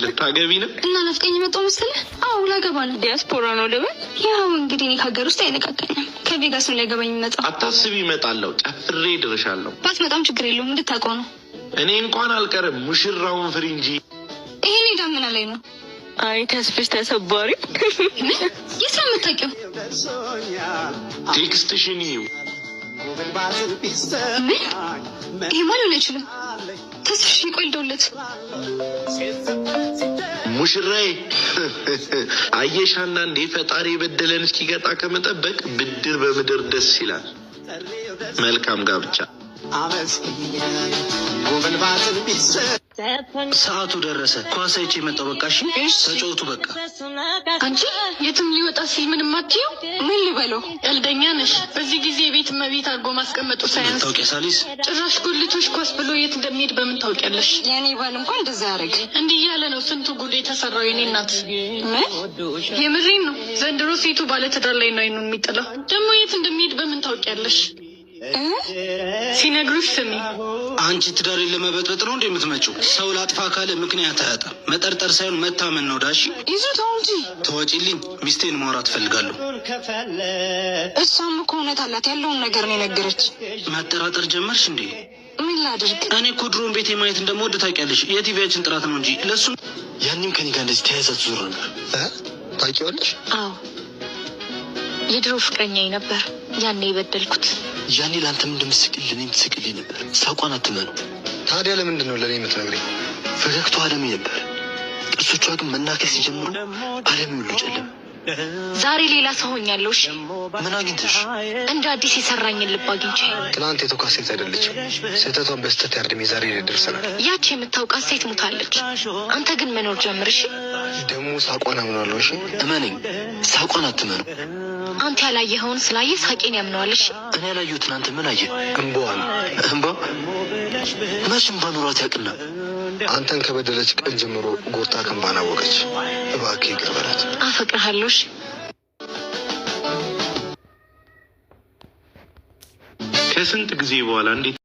ልታገቢ ነው? እና ናፍቀኝ መጣሁ መሰለህ? አዎ ላገባ ነው። ዲያስፖራ ነው ልበል? ያው እንግዲህ እኔ ከሀገር ውስጥ አይነቃቀኝም። ከቬጋስ ነው ሊያገባኝ የሚመጣው። አታስቢ፣ እመጣለሁ። ጨፍሬ ድርሻለሁ። ባትመጣም ችግር የለውም፣ እንድታውቀው ነው። እኔ እንኳን አልቀርም፣ ሙሽራውን ፍሪ እንጂ። ይሄኔ ዳመና ላይ ነው። አይ ተስፍሽ ተሰባሪ። የት ነው የምታውቂው? ቴክስትሽን ይው። ምን? ይሄ ማለት አይችልም። ተስፍሽ ይቆይ ልደውልለት። ሙሽራዬ አየሽ፣ አንዳንዴ ፈጣሪ የበደለን እስኪቀጣ ከመጠበቅ ብድር በምድር ደስ ይላል። መልካም ጋብቻ። ሰዓቱ ደረሰ። ኳስ አይቼ መጣሁ። በቃ እሺ፣ ተጫወቱ በቃ። አንቺ የትም ሊወጣ ሲል ምንም አትይው? ምን ልበለው? ቀልደኛ ነሽ። በዚህ ጊዜ ቤት መቤት አድርጎ ማስቀመጡ ሳያንስ ታውቂያ ሳሊስ፣ ጭራሽ ጉልቶች ኳስ ብሎ የት እንደሚሄድ በምን ታውቂያለሽ? የኔ ባል እንኳን እንደዛ ያደረግ እንዲህ እያለ ነው ስንቱ ጉድ የተሰራው። የኔ እናት የምሬን ነው። ዘንድሮ ሴቱ ባለትዳር ላይ ነው አይኑን የሚጥለው። ደግሞ የት እንደሚሄድ በምን ታውቂያለሽ? ሲነግሩሽ ስሚ። አንቺ ትዳሬን ለመበጥበጥ ነው እንደ የምትመጪው? ሰው ላጥፋ ካለ ምክንያት አያጣም። መጠርጠር ሳይሆን መታመን ነው። ዳሺ ይዙታው እንጂ ተወጪልኝ። ሚስቴን ማውራት ፈልጋለሁ። እሷም እኮ እውነት አላት። ያለውን ነገር ነው የነገረች። መጠራጠር ጀመርሽ እንዴ? ምን ላድርግ? እኔ እኮ ድሮን ቤቴ ማየት እንደምወድ ታውቂያለሽ። የቲቪያችን ጥራት ነው እንጂ ለሱ። ያንም ከኔ ጋር እንደዚህ ተያይዛችሁ ዙር ነበር ታውቂዋለሽ? አዎ የድሮ ፍቅረኛዬ ነበር ያኔ የበደልኩት። ያኔ ለአንተም እንደምትስቅል ለእኔም ትስቅልኝ ነበር። ሳቋን አትመኑ። ታዲያ ለምንድን ነው ለእኔ የምትነግረኝ? ፈገግታዋ አለሜ ነበር። ጥርሶቿ ግን መናከስ ሲጀምሩ አለም ሁሉ ጨለመ። ዛሬ ሌላ ሰው ሆኛለሁ። እሺ ምን አግኝተሽ? እንደ አዲስ የሰራኝን ልብ አግኝቼ። ትናንት የተኳ ሴት አይደለችም። ስህተቷን በስተት ያርድሜ ዛሬ ደርሰናል። ያቺ የምታውቃት ሴት ሙታለች። አንተ ግን መኖር ጀምር። እሺ ደግሞ ሳቋን አምኗለሁ። እሺ እመነኝ፣ ሳቋን አትመኑ። አንተ ያላየኸውን ስላየ ሳቄን ያምነዋል። እሺ እኔ ያላየሁትን አንተ ምን አየህ? እንባዋን እንባ መች እንባ ኑሯት ያውቅና? አንተን ከበደለች ቀን ጀምሮ ጎርታ ክንባን አወቀች። እባክህ ይቅር በላት። አፈቅርሃለሁ። እሺ ከስንት ጊዜ በኋላ እንዴት